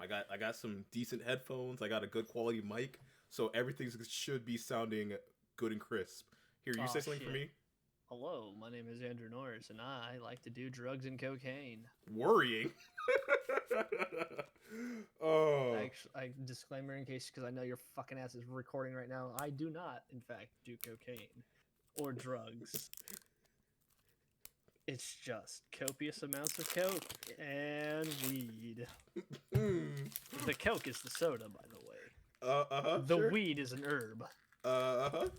Yep, I got some decent headphones. I got a good quality mic, so everything should be sounding good and crisp. Here, you Oh say something for shit. me? Hello, my name is Andrew Norris, and I like to do drugs and cocaine. Worrying. Oh, Disclaimer in case, because I know your fucking ass is recording right now. I do not, in fact, do cocaine or drugs. It's just copious amounts of coke and weed. mm. The coke is the soda, by the way. The Sure. weed is an herb.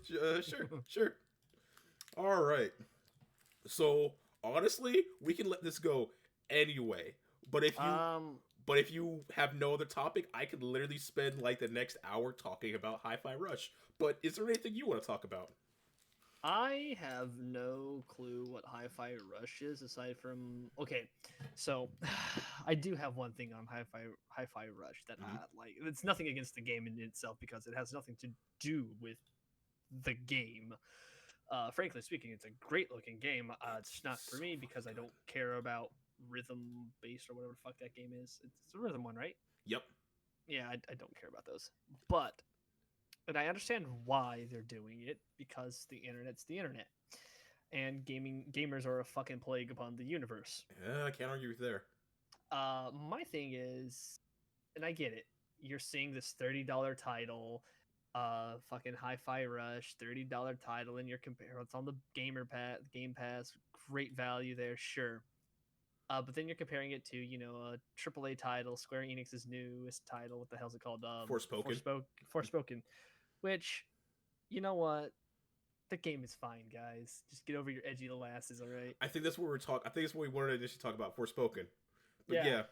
Sure, sure. All right. So honestly, we can let this go anyway. But if you um, but if you have no other topic, I could literally spend like the next hour talking about Hi-Fi Rush. But is there anything you want to talk about? I have no clue what Hi-Fi Rush is aside from okay, so I do have one thing on Hi-Fi Rush that Mm-hmm. I like. It's nothing against the game in itself because it has nothing to do with the game. Frankly speaking, it's a great looking game. It's not for So me fucking because I good. don't care about rhythm based or whatever the fuck that game is. It's a rhythm one, right? Yep. Yeah, I don't care about those. But and I understand why they're doing it because the internet's the internet, and gamers are a fucking plague upon the universe. Yeah, I can't argue with there. My thing is, and I get it. You're seeing this $30 title, fucking Hi-Fi Rush, $30 title, and you're comparing it's on the Game Pass, great value there, sure. But then you're comparing it to a AAA title, Square Enix's newest title. What the hell's it called? Forspoken. Forspoken, which you know what? The game is fine, guys. Just get over your edgy little asses, all right? I think that's what we're talking. I think that's what we wanted to initially talk about. Forspoken. But Yeah. yeah.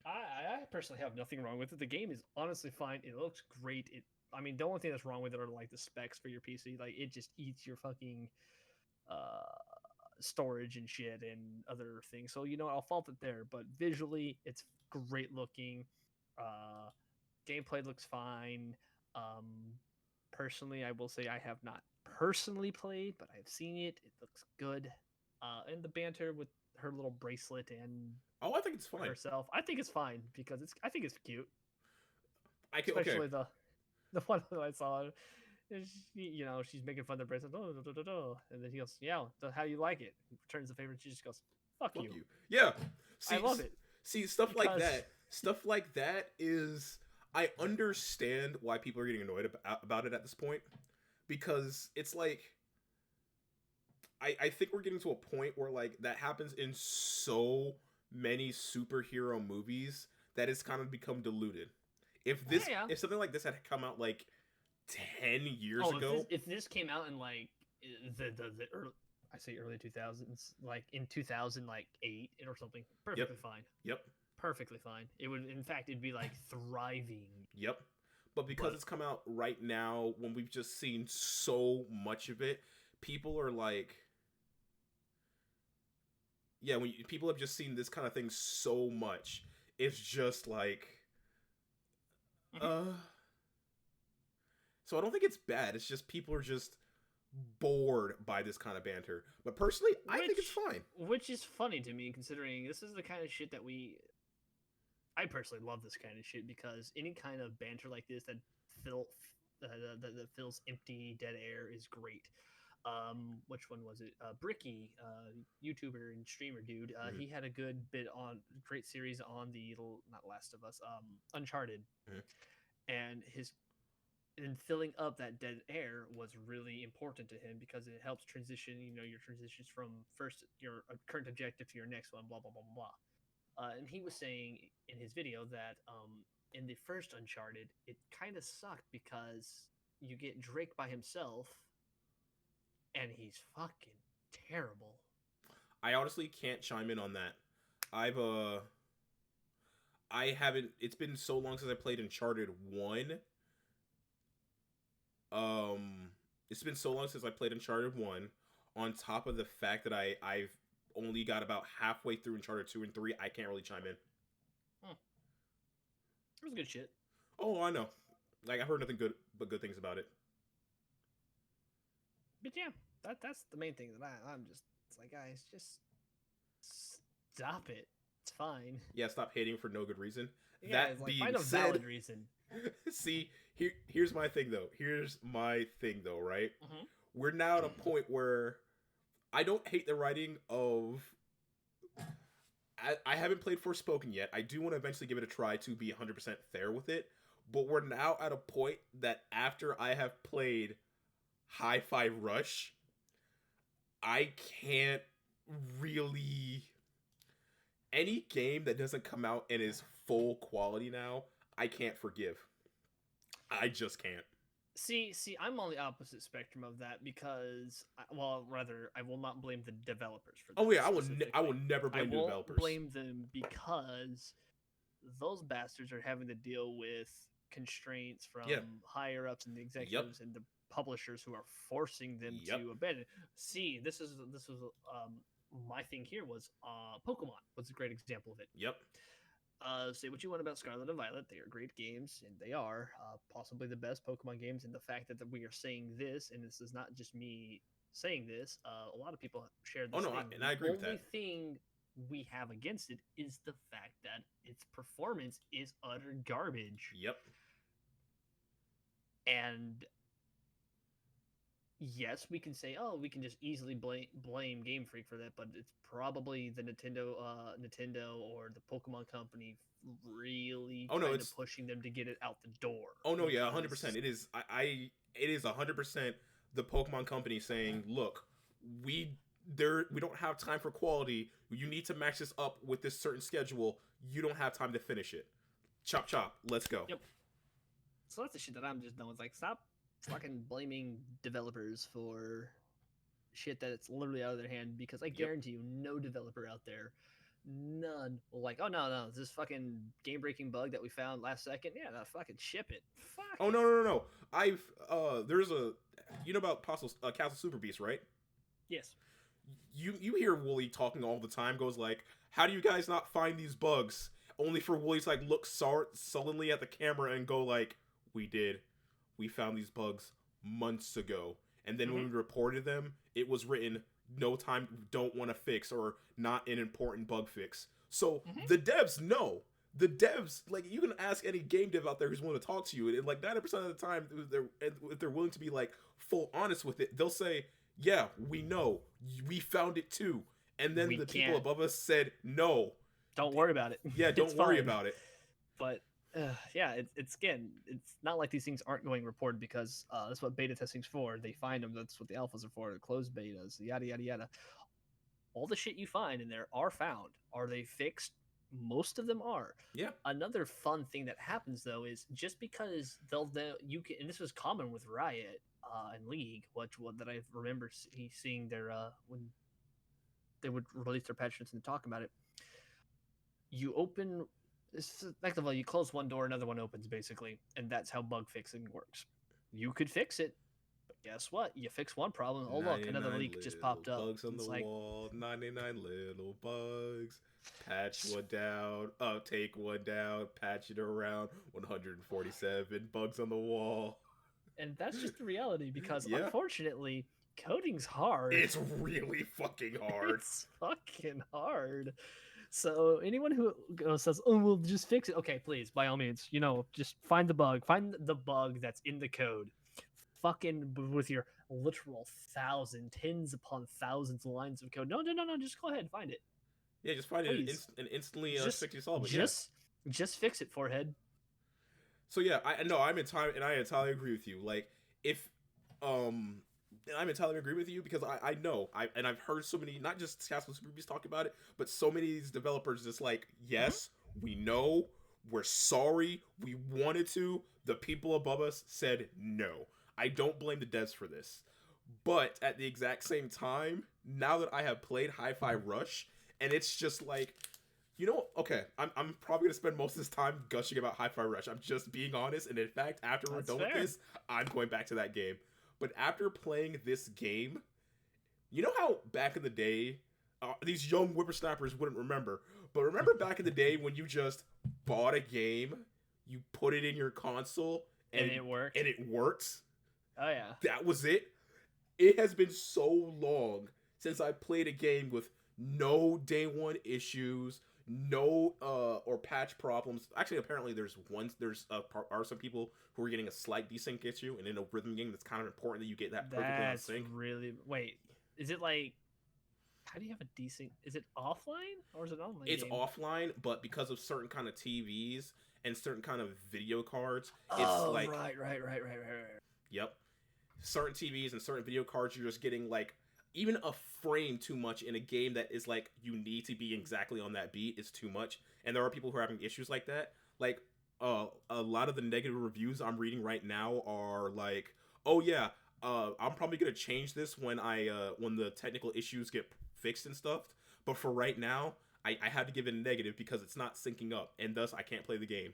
I personally have nothing wrong with it. The game is honestly fine. It looks great. I mean, the only thing that's wrong with it are like the specs for your PC. Like it just eats your fucking uh storage and shit and other things. So I'll fault it there. But visually, it's great looking. Uh, Gameplay looks fine. Um, Personally, I will say I have not personally played, but I've seen it. It looks good. And the banter with her little bracelet and Oh, I think it's fine. herself, I think it's fine because I think it's cute, I can. Okay. especially the one that I saw. She's making fun of the bracelet, and then he goes, "Yeah, how you like it?" He returns the favor, and she just goes, "Fuck Fuck you." you. Yeah. I See. love it See stuff like because that. Stuff like that is. I understand why people are getting annoyed about it at this point, because it's like I think we're getting to a point where like that happens in so many superhero movies that it's kind of become diluted. yeah, yeah. If something like this had come out like 10 years Oh, ago, if this came out in like the early, I say early 2000s, like in 2000 like 8 or something, yep, perfectly fine. yep, Perfectly fine. It would, in fact, it'd be like thriving. yep. But because But it's come out right now, when we've just seen so much of it, people are like, yeah, when people have just seen this kind of thing so much, it's just like, Mhm. uh. So I don't think it's bad. It's just people are just bored by this kind of banter. But personally, I think it's which fine. which is funny to me considering this is the kind of shit that I personally love this kind of shit because any kind of banter like this fill that fills empty dead air is great. Which one was it? Bricky, YouTuber and streamer dude. Mm-hmm. He had a great series on the not Last of Us, Uncharted, Mm-hmm. and his and filling up that dead air was really important to him because it helps transition. Your transitions from first your current objective to your next one. Blah blah blah blah. And he was saying in his video that in the first Uncharted, it kind of sucked because you get Drake by himself, and he's fucking terrible. I honestly can't chime in on that. I've I haven't. It's been so long since I played Uncharted 1. Um, it's been so long since I played Uncharted 1. On top of the fact that I've only got about halfway through Uncharted 2 and 3, I can't really chime in. Hmm. It was good shit. Oh, I know. Like I've heard nothing good but good things about it. But yeah, that's the main thing that I'm just. It's like, guys, just stop it. It's fine. Yeah, stop hating for no good reason. Yeah, That it's like being find a said, valid reason. see, here's my thing though. Right? Hmm. We're now at a point where I don't hate the writing of. I haven't played Forspoken yet. I do want to eventually give it a try to be 100% fair with it. But we're now at a point that after I have played Hi-Fi Rush, I can't really. Any game that doesn't come out and is full quality now, I can't forgive. I just can't. See, I'm on the opposite spectrum of that because, well, rather, I will not blame the developers for that Oh yeah, I will specifically. never I blame the won't developers. blame them because those bastards are having to deal with constraints from Yeah. higher ups and the Yep. executives and the publishers who are forcing them Yep. to abandon. See, this was my thing here was Pokemon was a great example of it. Yep. Say what you want about Scarlet and Violet. They are great games, and they are possibly the best Pokemon games. And the fact that we are saying this, and this is not just me saying this, a lot of people share this Oh no, thing. I agree with The only that. thing we have against it is the fact that its performance is utter garbage. Yep. And yes, we can say, oh, we can just easily blame Game Freak for that, but it's probably the Nintendo or the Pokemon Company really Oh no, kind it's of pushing them to get it out the door. oh no, yeah, 100%. Because It is. It is 100% the Pokemon Company saying, look, we we don't have time for quality. You need to match this up with this certain schedule. You don't have time to finish it. Chop chop. Let's go. Yep. So that's the shit that I'm just done with. Like, stop fucking blaming developers for shit that's literally out of their hand because I guarantee you, no developer out there, none will like, oh no, this fucking game breaking bug that we found last second. Yeah, no, fucking ship it. Fuck. Oh it. no. I've there's a you know about Castle Super Beast, right? Yes. You hear Wooly talking all the time. Goes like, how do you guys not find these bugs? Only for Wooly to like look sullenly at the camera and go like, we did. We found these bugs months ago. And then when we reported them, it was written, no time, don't want to fix, or not an important bug fix. So the devs know. The devs, like, you can ask any game dev out there who's willing to talk to you, and like 90% of the time, if they're willing to be like full honest with it, they'll say, yeah, we know. We found it too. And then the people above us said, no. Don't worry about it. Yeah, don't worry about it. But yeah, it's again, it's not like these things aren't going reported because that's what beta testing's for. They find them. That's what the alphas are for. The closed betas, yada yada yada. All the shit you find in there are found. Are they fixed? Most of them are. Yeah. Another fun thing that happens though is just because you can, and this was common with Riot and League, that I remember seeing their when they would release their patch notes and talk about it. You open. It's effectively you close one door, another one opens, basically, and that's how bug fixing works. You could fix it, but guess what? You fix one problem. Oh look, another leak just popped up. Bugs on the wall. 99 little bugs. Patch one down. Take one down. Patch it around. 147 bugs on the wall. And that's just the reality because unfortunately, coding's hard. It's really fucking hard. It's fucking hard. So anyone who says, "Oh, we'll just fix it," okay, please, by all means, just find the bug that's in the code. Fucking with your literal tens upon thousands of lines of code. No, just go ahead and find it. Yeah, just find it and instantly fix your solve it. Just fix it, forehead. So yeah, I entirely agree with you. Like if I'm entirely agree with you because I know I've heard so many, not just Castle Super Beast talk about it, but so many of these developers just like, yes, we know, we're sorry, we wanted to, the people above us said no. I don't blame the devs for this, but at the exact same time, now that I have played Hi-Fi Rush, and it's just like, okay, I'm probably gonna spend most of this time gushing about Hi-Fi Rush. I'm just being honest, and in fact, after we're done with this, I'm going back to that game. But after playing this game, you know how back in the day, these young whippersnappers wouldn't remember, but remember back in the day when you just bought a game, you put it in your console, and it worked? And it worked? Oh, yeah. That was it? It has been so long since I played a game with no day one issues, no or patch problems. Actually, apparently are some people who are getting a slight desync issue, and in a rhythm game, that's kind of important that you get that perfectly on That's sync. really wait. Is it like how do you have a decent? Is it offline or is it online It's game? offline, but because of certain kind of TVs and certain kind of video cards, it's Oh like right. yep, certain TVs and certain video cards, you're just getting like even a frame too much in a game that is like you need to be exactly on that beat is too much, and there are people who are having issues like that. Like a lot of the negative reviews I'm reading right now are like, oh yeah, I'm probably gonna change this when the technical issues get fixed and stuff. But for right now, I had to give it a negative because it's not syncing up, and thus I can't play the game.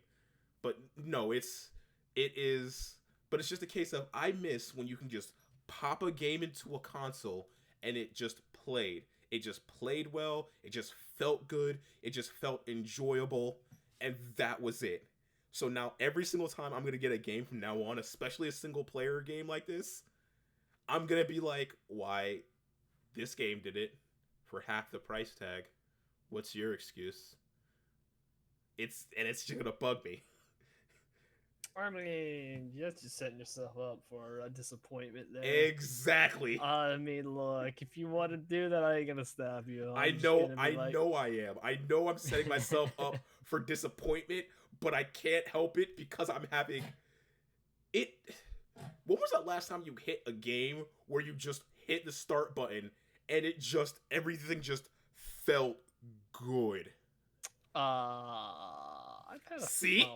But no, it is. But it's just a case of I miss when you can just pop a game into a console and it just played. It just played well. It just felt good. It just felt enjoyable, and that was it. So now every single time I'm gonna get a game from now on, especially a single player game like this, I'm gonna be like, why? This game did it for half the price tag. What's your excuse? It's just gonna bug me. I mean, you're just setting yourself up for a disappointment there. Exactly. I mean, look, if you want to do that, I ain't gonna stop you. I know I am. I know I'm setting myself up for disappointment, but I can't help it because I'm having it. When was the last time you hit a game where you just hit the start button and everything just felt good? I've had a See?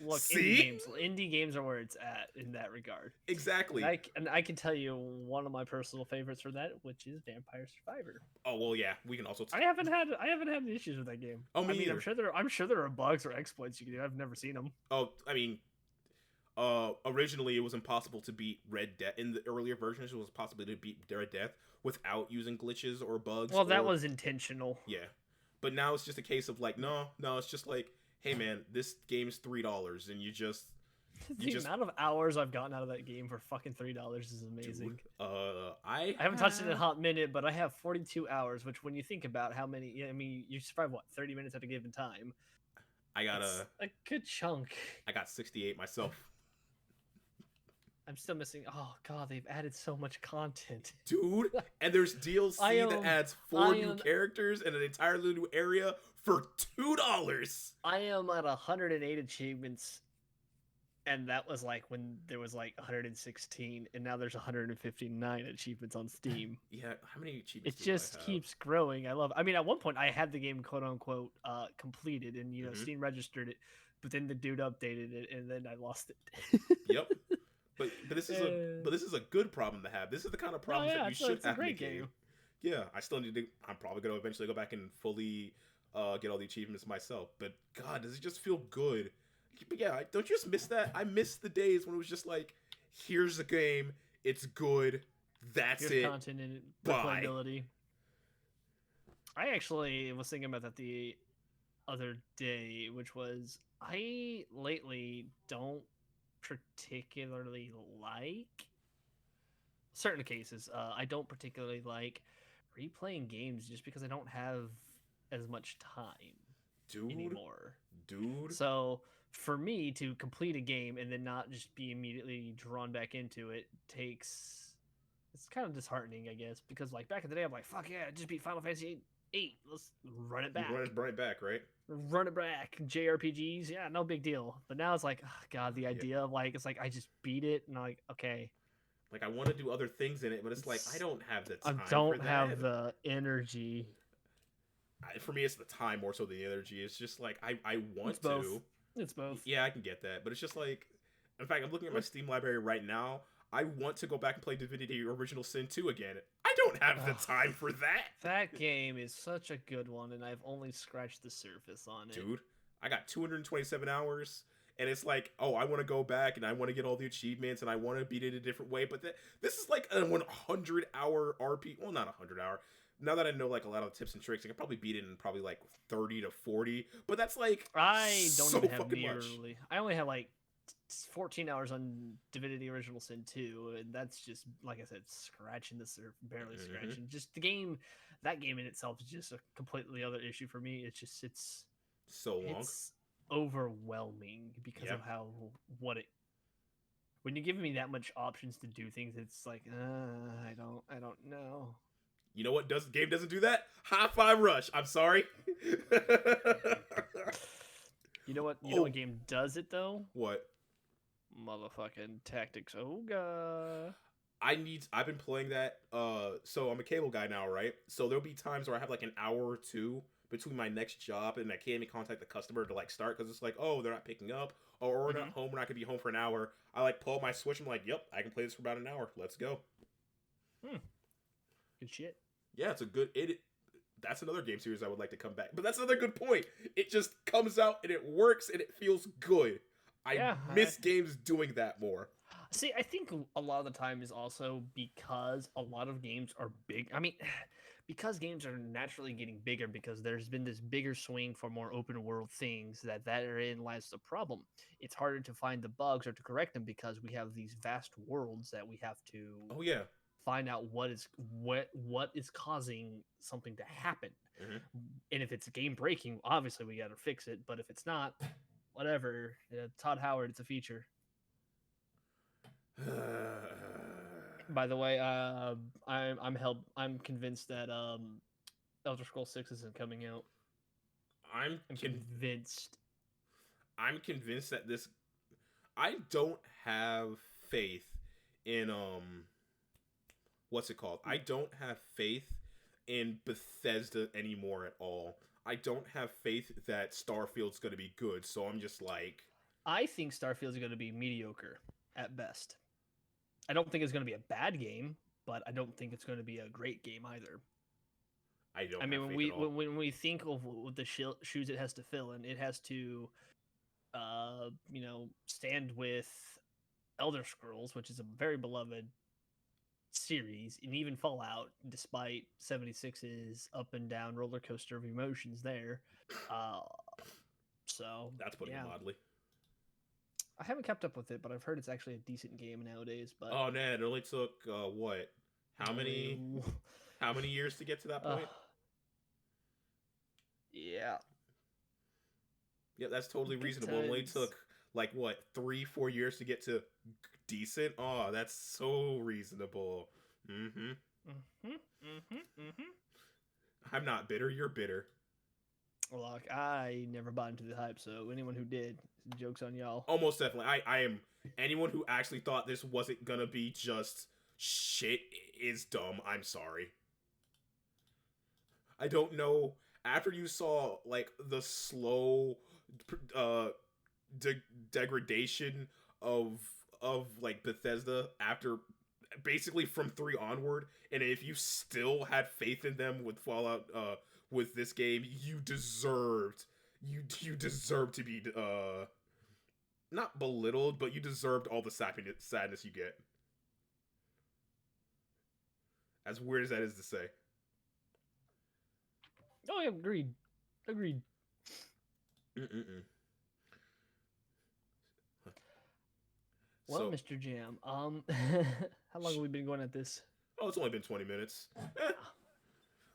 well, look, See? indie games are where it's at in that regard. Exactly. And I can tell you one of my personal favorites for that, which is Vampire Survivor. Oh well, yeah. We can also. I haven't had any issues with that game. Oh, me I mean, either. I'm sure there are bugs or exploits you can do. I've never seen them. Oh, I mean, originally it was impossible to beat Red Death. In the earlier versions, it was possible to beat Red Death without using glitches or bugs. Well, that was intentional. Yeah, but now it's just a case of like, no, it's just like, hey man, this game's $3, and The amount of hours I've gotten out of that game for fucking $3 is amazing. Dude, I haven't touched it in a hot minute, but I have 42 hours. Which, when you think about how many, I mean, you survive what 30 minutes at a given time. I got a good chunk. I got 68 myself. I'm still missing. Oh god, they've added so much content, dude. And there's DLC that adds 4 new characters and an entirely new area for $2. I am at 108 achievements, and that was like when there was like 116, and now there's 159 achievements on Steam. Yeah, how many achievements? It just keeps growing. I mean, at one point I had the game quote unquote completed, and Steam registered it, but then the dude updated it, and then I lost it. Yep. But this is a good problem to have. This is the kind of problems that you should have in a game. Yeah, I still need to. I'm probably gonna eventually go back and fully get all the achievements myself. But God, does it just feel good? But yeah, don't you just miss that? I miss the days when it was just like, here's the game, it's good, here's it. Content and replayability. I actually was thinking about that the other day, which was I lately don't particularly like certain cases. I don't particularly like replaying games just because I don't have as much time anymore. So for me to complete a game and then not just be immediately drawn back into it it's kind of disheartening, I guess, because like back in the day I'm like, fuck yeah, just beat Final Fantasy 8. Let's run it back. Run it back, right? Run it back. JRPGs, yeah, no big deal. But now it's like, oh god, the idea of like, it's like I just beat it and I'm like, okay. Like I want to do other things in it, but it's like I don't have the time. I don't have the energy. For me, it's the time more so than the energy. It's just like I want to. It's both. Yeah, I can get that, but it's just like, in fact, I'm looking at my Steam library right now. I want to go back and play Divinity Original Sin 2 again. I don't have the time for that. That game is such a good one, and I've only scratched the surface on it. Dude, I got 227 hours, and it's like, oh, I want to go back, and I want to get all the achievements, and I want to beat it a different way, but this is like a 100-hour RP. Well, not 100-hour. Now that I know like a lot of the tips and tricks, I can probably beat it in probably like 30 to 40, but that's like I don't so even have fucking nearly. much. I only have like 14 hours on Divinity Original Sin 2, and that's just, like I said, scratching the surface, barely scratching. Just the that game in itself is just a completely other issue for me. So long. It's overwhelming because Yeah. of how what it when you're giving me that much options to do things, it's like I don't know. You know what game doesn't do that? Hi-Fi Rush. I'm sorry. You know Oh, what game does it though? what? Motherfucking Tactics Ogre. I've been playing that so I'm a cable guy now, right? So there'll be times where I have like an hour or two between my next job and I can't even contact the customer to like start because it's like, oh, they're not picking up, or we're not home, we're not gonna be home for an hour. I like pull up my Switch, I'm like, yep, I can play this for about an hour. Let's go. Good shit. Yeah, it's a good that's another game series I would like to come back. But that's another good point. It just comes out and it works and it feels good. I miss games doing that more. See, I think a lot of the time is also because a lot of games are big. I mean, because games are naturally getting bigger because there's been this bigger swing for more open world things therein lies the problem. It's harder to find the bugs or to correct them because we have these vast worlds that we have to Oh yeah. find out what is causing something to happen. Mm-hmm. And if it's game breaking, obviously we got to fix it, but if it's not, whatever. Todd Howard, it's a feature. By the way, I'm convinced that Elder Scrolls 6 isn't coming out. I'm convinced. I'm convinced that this. I don't have faith in what's it called? I don't have faith in Bethesda anymore at all. I don't have faith that Starfield's going to be good, so I'm just like. I think Starfield's going to be mediocre at best. I don't think it's going to be a bad game, but I don't think it's going to be a great game either. I mean, when we think of the shoes it has to fill, and it has to, stand with Elder Scrolls, which is a very beloved series, and even Fallout, despite 76's up and down roller coaster of emotions there. So that's putting it mildly. I haven't kept up with it, but I've heard it's actually a decent game nowadays. But oh man, it only took what? How many years to get to that point? Yeah. Yeah, that's totally reasonable. It only took like what 3-4 years to get to decent. Oh, that's so reasonable. I'm not bitter. You're bitter. Look, I never bought into the hype, so anyone who did, joke's on y'all. Almost definitely. I am. Anyone who actually thought this wasn't gonna be just shit is dumb. I'm sorry. I don't know. After you saw like the slow degradation of like Bethesda after basically from 3 onward, and if you still had faith in them with Fallout with this game, you deserved to be not belittled, but you deserved all the sadness you get. As weird as that is to say. Oh, yeah, agreed. Well, so, Mr. Jam, how long have we been going at this? Oh, it's only been 20 minutes.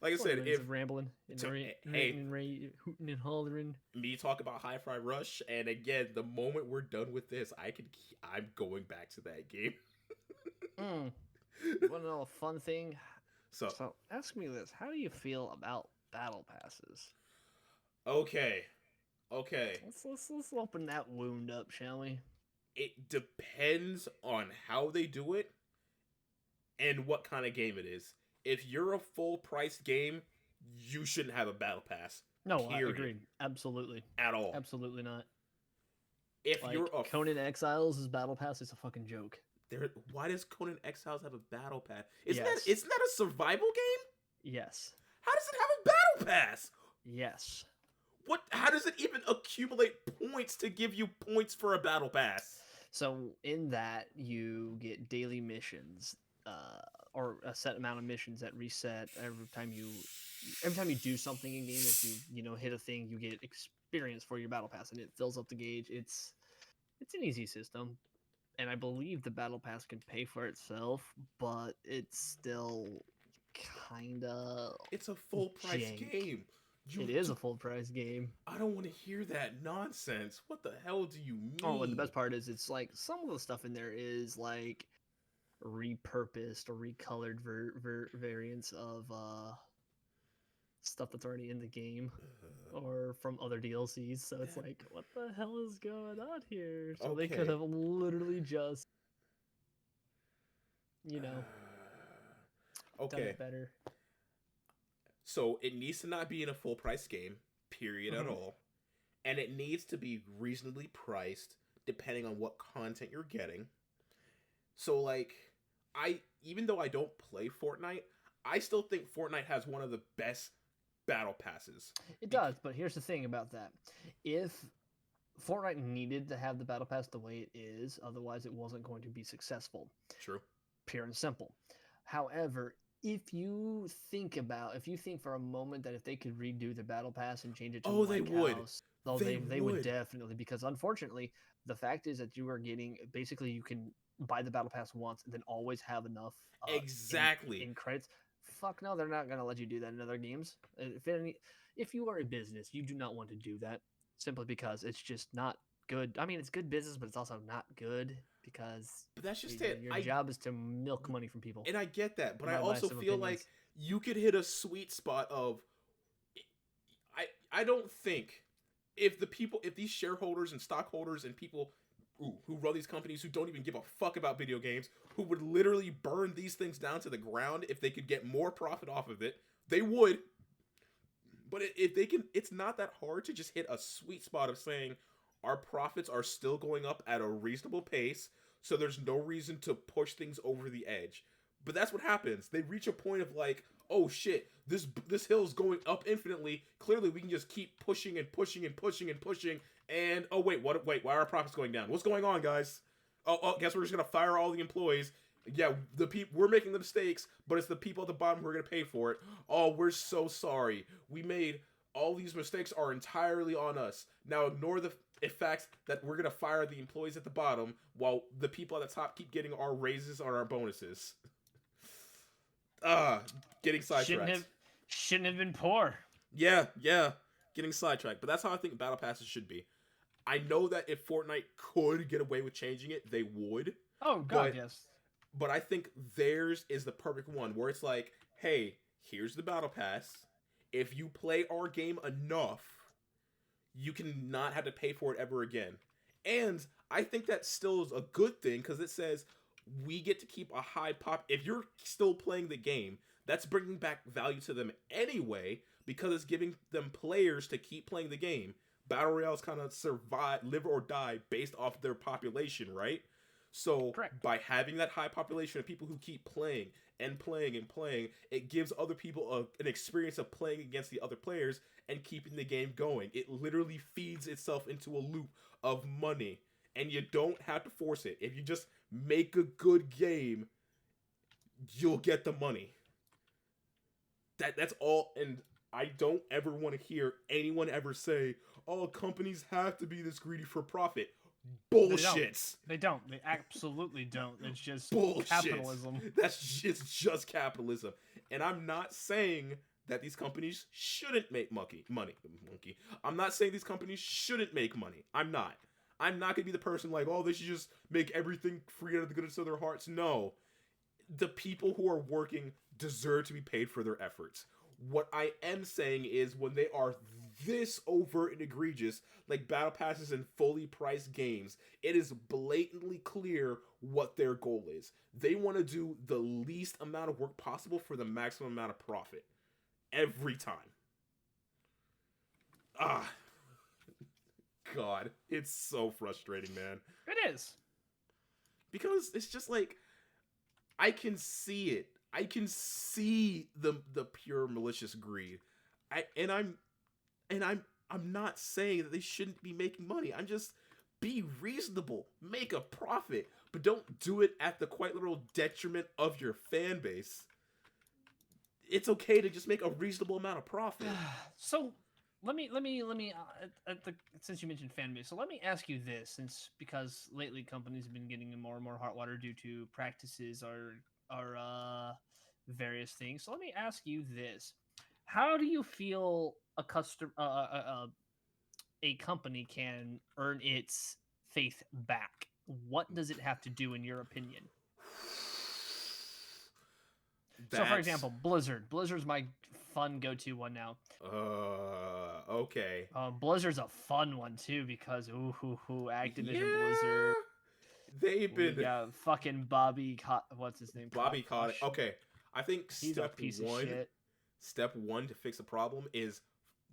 Like I said, if rambling and hooting and hollering, me talk about Hi-Fi Rush, and again, the moment we're done with this, I'm going back to that game. You want to know a fun thing? So ask me this: how do you feel about battle passes? Okay. Let's open that wound up, shall we? It depends on how they do it and what kind of game it is. If you're a full-priced game, you shouldn't have a battle pass. No, I agree. Absolutely. At all. Absolutely not. If like, you're a Conan Exiles' battle pass is a fucking joke. Why does Conan Exiles have a battle pass? Isn't that a survival game? Yes. How does it have a battle pass? Yes. How does it even accumulate points to give you points for a battle pass? So in that you get daily missions, or a set amount of missions that reset every time you do something in game. If you hit a thing, you get experience for your battle pass, and it fills up the gauge. It's an easy system, and I believe the battle pass can pay for itself, but it's still kinda It's a full price jank. game. It is a full price game. I don't want to hear that nonsense. What the hell do you Oh, and the mean? best part is it's like some of the stuff in there is like repurposed or recolored variants of stuff that's already in the game or from other DLCs. So it's like, what the hell is going on here? So they could Okay. have literally just, you know, done Okay. it better. So it needs to not be in a full price game, period at all. And it needs to be reasonably priced depending on what content you're getting. So like even though I don't play Fortnite, I still think Fortnite has one of the best battle passes. It does, but here's the thing about that. If Fortnite needed to have the battle pass the way it is, otherwise it wasn't going to be successful. True. Pure and simple. However, if you think for a moment that if they could redo the battle pass and change it to they would. They would definitely, because unfortunately the fact is that you are getting, basically you can buy the battle pass once and then always have enough exactly in credits. Fuck no, they're not gonna let you do that in other games. If you are a business, you do not want to do that, simply because it's just not good. I mean, it's good business, but it's also not good because but that's just it. Your job is to milk money from people. And I get that, but I also feel like you could hit a sweet spot of I don't think if these shareholders and stockholders and people who run these companies who don't even give a fuck about video games, who would literally burn these things down to the ground if they could get more profit off of it, they would. But if they can, it's not that hard to just hit a sweet spot of saying our profits are still going up at a reasonable pace, so there's no reason to push things over the edge. But that's what happens. They reach a point of like, oh shit, this hill's going up infinitely. Clearly, we can just keep pushing and pushing and pushing and pushing. And oh wait, why are our profits going down? What's going on, guys? Oh, guess we're just gonna fire all the employees. Yeah, we're making the mistakes, but it's the people at the bottom who are gonna pay for it. Oh, we're so sorry. We made all these mistakes are entirely on us. Now ignore the fact that we're gonna fire the employees at the bottom while the people at the top keep getting our raises or our bonuses. Getting sidetracked. Shouldn't have been poor. Yeah, getting sidetracked. But that's how I think battle passes should be. I know that if Fortnite could get away with changing it, they would. Oh god, yes. But I think theirs is the perfect one where it's like, hey, here's the battle pass. If you play our game enough, you can not have to pay for it ever again. And I think that still is a good thing because it says we get to keep a high pop. If you're still playing the game, that's bringing back value to them anyway because it's giving them players to keep playing the game. Battle Royales kind of survive, live or die based off their population, right? So correct. By having that high population of people who keep playing and playing and playing, it gives other people an experience of playing against the other players and keeping the game going. It literally feeds itself into a loop of money, and you don't have to force it. If you just make a good game, you'll get the money. That's all. And I don't ever want to hear anyone ever say, oh, companies have to be this greedy for profit. Bullshit. They don't. They absolutely don't. It's just bullshit. Capitalism. It's just capitalism. And I'm not saying that these companies shouldn't make money. I'm not saying these companies shouldn't make money. I'm not going to be the person like, oh, they should just make everything free out of the goodness of their hearts. No. The people who are working deserve to be paid for their efforts. What I am saying is when they are this overt and egregious, like battle passes and fully priced games, it is blatantly clear what their goal is. They want to do the least amount of work possible for the maximum amount of profit. Every time. God, it's so frustrating, man. It is. Because it's just like, I can see it. I can see the pure malicious greed. I'm not saying that they shouldn't be making money. I'm just, be reasonable, make a profit, but don't do it at the quite literal detriment of your fan base. It's okay to just make a reasonable amount of profit. So let me since you mentioned fan base, so let me ask you this, because lately companies have been getting in more and more hot water due to practices are various things. So let me ask you this: how do you feel a company can earn its faith back? What does it have to do, in your opinion? So, for That's example, Blizzard. Blizzard's my fun go-to one now. okay. Blizzard's a fun one too because Activision Yeah, Blizzard. they've We been got fucking what's his name? Bobby Kotick. Kotick. Okay, I think He's a piece of shit. step one to fix the problem is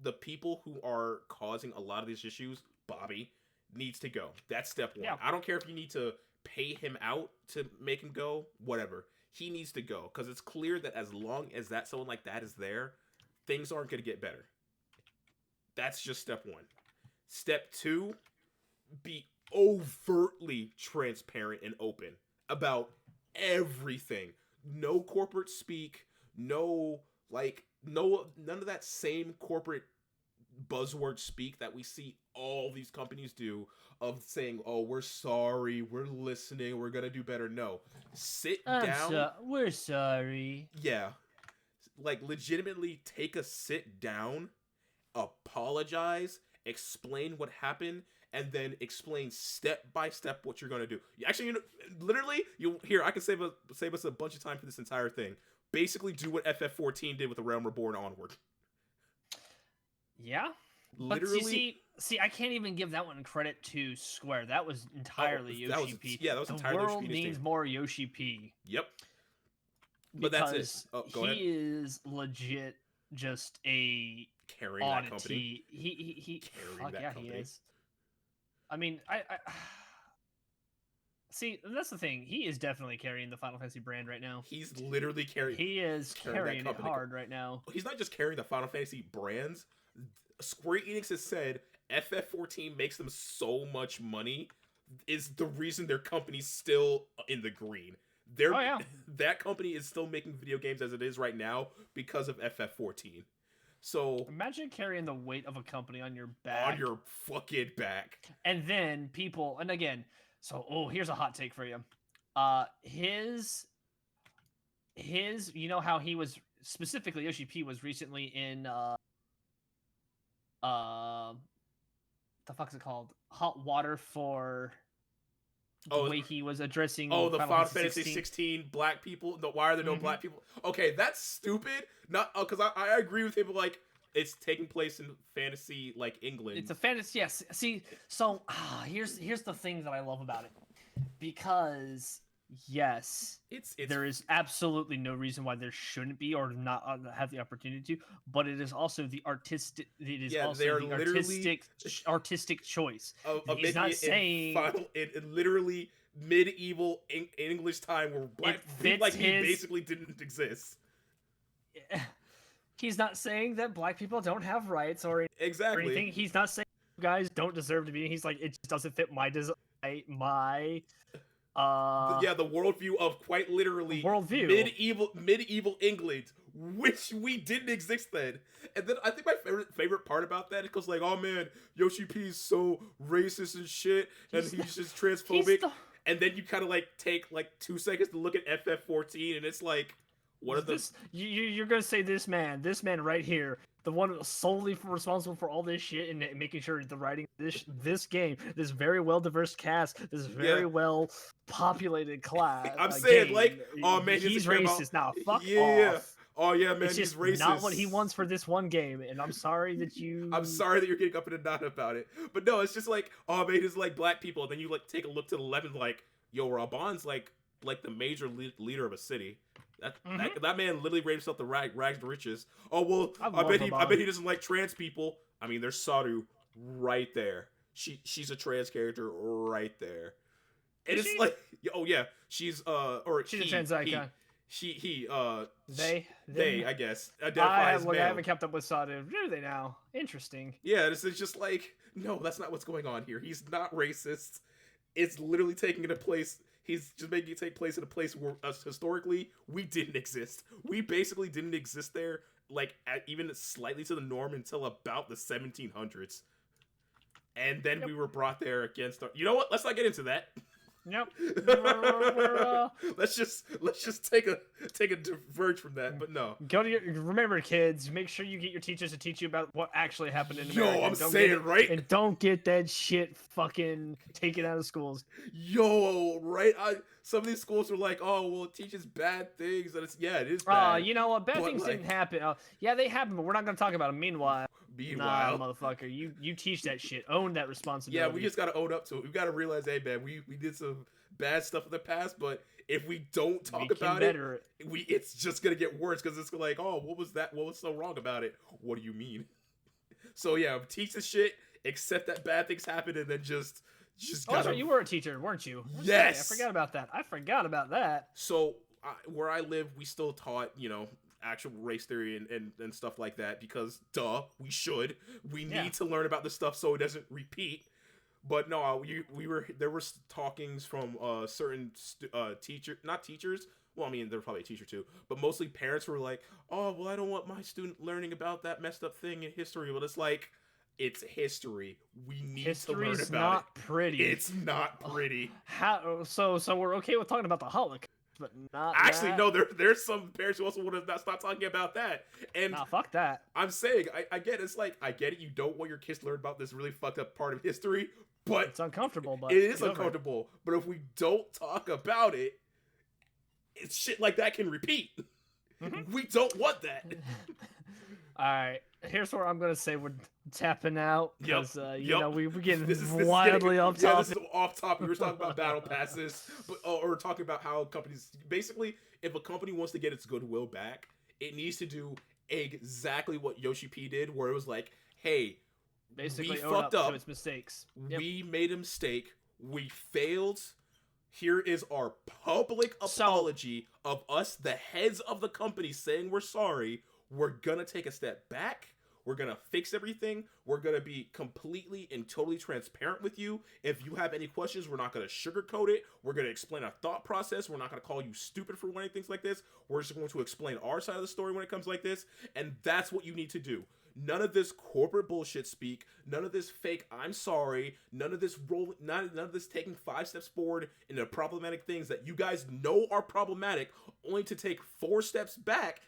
the people who are causing a lot of these issues. Bobby needs to go. That's step one. Yeah. I don't care if you need to pay him out to make him go. Whatever. He needs to go because it's clear that as long as someone like that is there, things aren't going to get better. That's just step one. Step two, be overtly transparent and open about everything. No corporate speak, none of that same corporate buzzword speak that we see all these companies do of saying, "Oh, we're sorry, we're listening, we're gonna do better." No, sit down. We're sorry. Yeah, like legitimately take a sit down, apologize, explain what happened, and then explain step by step what you're gonna do. Actually, literally, I can save us a bunch of time for this entire thing. Basically, do what FF14 did with the Realm Reborn onward. Yeah, Literally. But see, I can't even give that one credit to Square. That was entirely Yoshi P. Yeah, that was entirely Yoshi P. The world Yoshi needs more Yoshi P. Yep. But that's it. Oh, go ahead. He is legit just a carrying oddity. That company. He carrying that company. He is. I mean, I see. That's the thing. He is definitely carrying the Final Fantasy brand right now. He's literally carrying. He is carrying it hard right now. He's not just carrying the Final Fantasy brands. Square Enix has said FF14 makes them so much money is the reason their company's still in the green. That company is still making video games as it is right now because of FF14. So imagine carrying the weight of a company on your back. On your fucking back. And then people, and again, here's a hot take for you. His, you know how he was specifically Yoshi P was recently in the fuck's it called? Hot water for the way he was addressing the Final Fantasy 16 black people. Why are there no black people? Okay, that's stupid. Not because I agree with him. Like it's taking place in fantasy, like England. It's a fantasy. Yes. See, so here's the thing that I love about it, because yes, there is absolutely no reason why there shouldn't be or not have the opportunity to, but it is also the artistic. It is also the artistic choice. He's not saying in literally medieval English time where black people basically didn't exist. He's not saying that black people don't have rights or anything. He's not saying you guys don't deserve to be. He's like, it just doesn't fit my design. The worldview of quite literally medieval England, which we didn't exist then. And then I think my favorite part about that is because like, oh man, Yoshi P is so racist and shit, and he's just transphobic. And then you kind of like take like 2 seconds to look at FF14, and it's like, what are this? You're gonna say this man right here, the one solely responsible for all this shit and making sure the writing this game, this very well diverse cast, this very well populated class. I'm saying like, oh man, he's racist now. Fuck off. Oh yeah, man, it's he's just racist. Not what he wants for this one game, and I'm sorry that you're getting up in a knot about it. But no, it's just like, oh man, it's like black people. And then you like take a look to the left and like, yo, Raban's like the major leader of a city. That man literally raised himself to rags to riches. Oh well, I bet he doesn't like trans people. I mean, there's Saru right there. She's a trans character right there. And it's like, oh yeah, she's a trans icon. They, I guess, identify as male. I haven't kept up with Saru. Do they now? Interesting. Yeah, it's just like, no, that's not what's going on here. He's not racist. It's literally taking it a place. He's just making it take place in a place where historically we didn't exist. We basically didn't exist there, like even slightly to the norm until about the 1700s, and then we were brought there against. You know what? Let's not get into that. Yep. Let's just take a diverge from that, but no. Go to remember, kids. Make sure you get your teachers to teach you about what actually happened in Yo, America. I'm saying, right? And don't get that shit fucking taken out of schools. Yo, right? Some of these schools are like, oh, well, it teaches bad things, and it is bad. You know what? Bad but, things like, didn't happen. Yeah, they happened, but we're not gonna talk about them. Meanwhile, Meanwhile, nah, motherfucker, you teach that shit. Own that responsibility. yeah, we just gotta own up to it. We gotta realize, hey, man, we did some bad stuff in the past, but if we don't talk about it, it's just gonna get worse because it's like, oh, what was that? What was so wrong about it? What do you mean? So yeah, teach the shit, accept that bad things happen, and then just gotta... Oh, you were a teacher, weren't you? Yes. I forgot about that. So where I live, we still taught, actual race theory and stuff like that because, duh, we need to learn about this stuff so it doesn't repeat. But no, there were talkings from certain not teachers. Well, I mean, there's probably a teacher too, but mostly parents were like, "Oh, well, I don't want my student learning about that messed up thing in history." Well, it's like, it's history. We need to learn about it. History's not pretty. It's not pretty. How? So we're okay with talking about the Holocaust, but not actually that? No. There's some parents who also want to not stop talking about that. And nah, fuck that. I'm saying I get it. It's like, I get it. You don't want your kids to learn about this really fucked up part of history, but it's uncomfortable. But it is uncomfortable. But if we don't talk about it, it's shit like that can repeat. Mm-hmm. We don't want that. All right, here's where I'm gonna say we're tapping out because you know we're getting wildly off topic. Yeah, this is off topic. We were talking about battle passes, or talking about how companies basically, if a company wants to get its goodwill back, it needs to do exactly what Yoshi P did, where it was like, hey, basically we fucked up to its mistakes. Yep. We made a mistake. We failed. Here is our public apology of us, the heads of the company, saying we're sorry. We're gonna take a step back. We're gonna fix everything. We're gonna be completely and totally transparent with you. If you have any questions, we're not gonna sugarcoat it. We're gonna explain our thought process. We're not gonna call you stupid for wanting things like this. We're just going to explain our side of the story when it comes like this. And that's what you need to do. None of this corporate bullshit speak. None of this fake I'm sorry. None of this none of this taking 5 steps forward into problematic things that you guys know are problematic, only to take 4 steps back,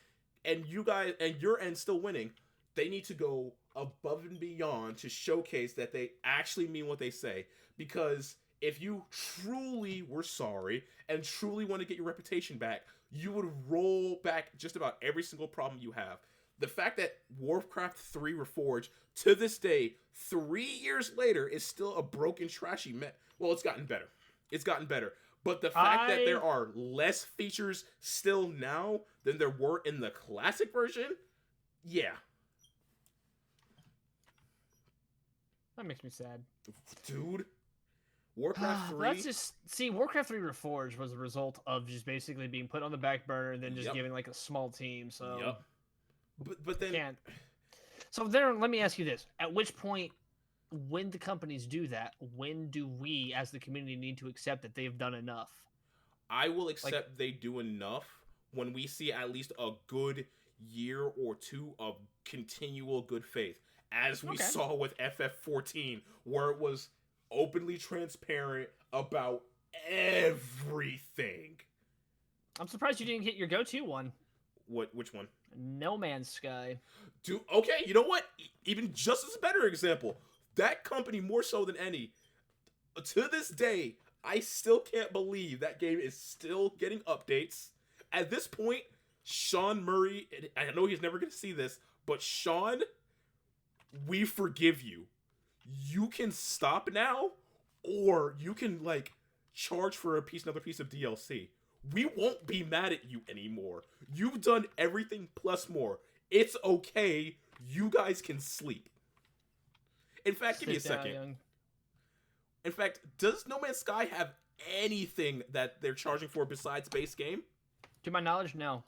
and you guys and your end still winning. They need to go above and beyond to showcase that they actually mean what they say. Because if you truly were sorry and truly want to get your reputation back, you would roll back just about every single problem you have. The fact that Warcraft 3 Reforged, to this day, 3 years later, is still a broken, trashy mess. Well, it's gotten better. It's gotten better. But the fact that there are less features still now than there were in the classic version, yeah. That makes me sad. Dude. Warcraft 3. Let's just see. Warcraft 3 Reforged was a result of just basically being put on the back burner and then just giving like a small team. So. Yep. But then. So then, let me ask you this: at which point, when the companies do that, when do we, as the community, need to accept that they've done enough? I will accept they do enough when we see at least a good year or two of continual good faith, as we saw with FF14, where it was openly transparent about everything. I'm surprised you didn't hit your go-to one. Which one? No Man's Sky. Dude, okay, you know what? Even just as a better example, that company, more so than any, to this day, I still can't believe that game is still getting updates. At this point, Sean Murray, I know he's never going to see this, but Sean, we forgive you. You can stop now, or you can, charge for another piece of DLC. We won't be mad at you anymore. You've done everything plus more. It's okay. You guys can sleep. In fact, give me a second. Young. In fact, does No Man's Sky have anything that they're charging for besides base game? To my knowledge, no.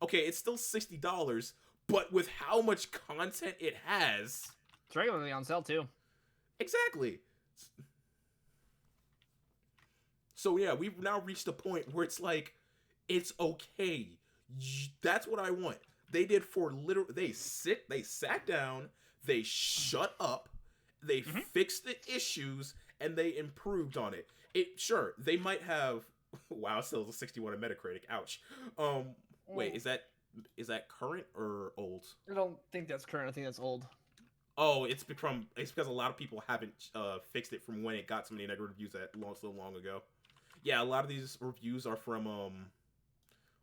Okay, it's still $60, but with how much content it has... It's regularly on sale, too. Exactly. So yeah, we've now reached a point where it's like, it's okay. That's what I want. They did for they sat down, they shut up, they fixed the issues, and they improved on it. Sure, they might have. Wow, still a 61 on Metacritic. Ouch. Wait, Mm, is that current or old? I don't think that's current. I think that's old. Oh, it's because a lot of people haven't fixed it from when it got so many negative reviews so long ago. Yeah, a lot of these reviews are from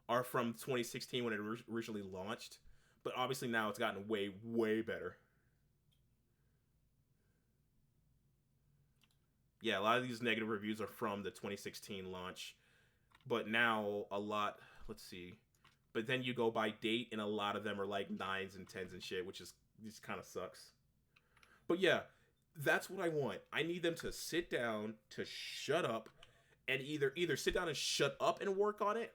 2016 when it originally launched, but obviously now it's gotten way better. Yeah, a lot of these negative reviews are from the 2016 launch, but now a lot. Let's see, but then you go by date, and a lot of them are like nines and tens and shit, which is just kind of sucks. But yeah, that's what I want. I need them to sit down, to shut up, and either sit down and shut up and work on it,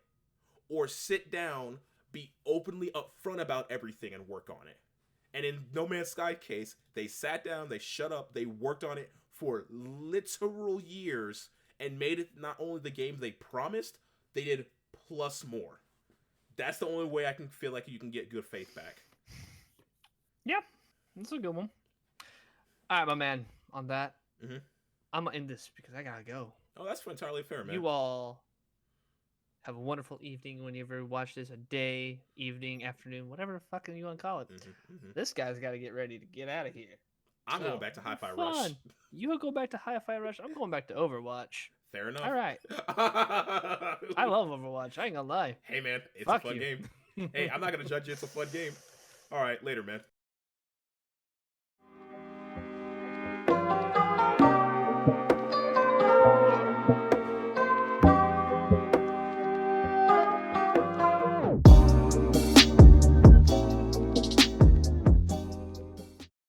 or sit down, be openly upfront about everything and work on it. And in No Man's Sky case, they sat down, they shut up, they worked on it for literal years and made it not only the game they promised, they did plus more. That's the only way I can feel like you can get good faith back. Yep, that's a good one. All right, my man. On that, Mm-hmm. I'm gonna end this because I gotta go. Oh, that's entirely fair, man. You all have a wonderful evening whenever you watch this. A day, evening, afternoon, whatever the fuck you want to call it. Mm-hmm. Mm-hmm. This guy's got to get ready to get out of here. I'm going back to Hi-Fi Rush. You go back to Hi-Fi Rush. I'm going back to Overwatch. Fair enough. All right. I love Overwatch. I ain't gonna lie. Hey, man, it's Fuck a fun you. game. Hey, I'm not gonna judge you. It's a fun game. All right, later, man.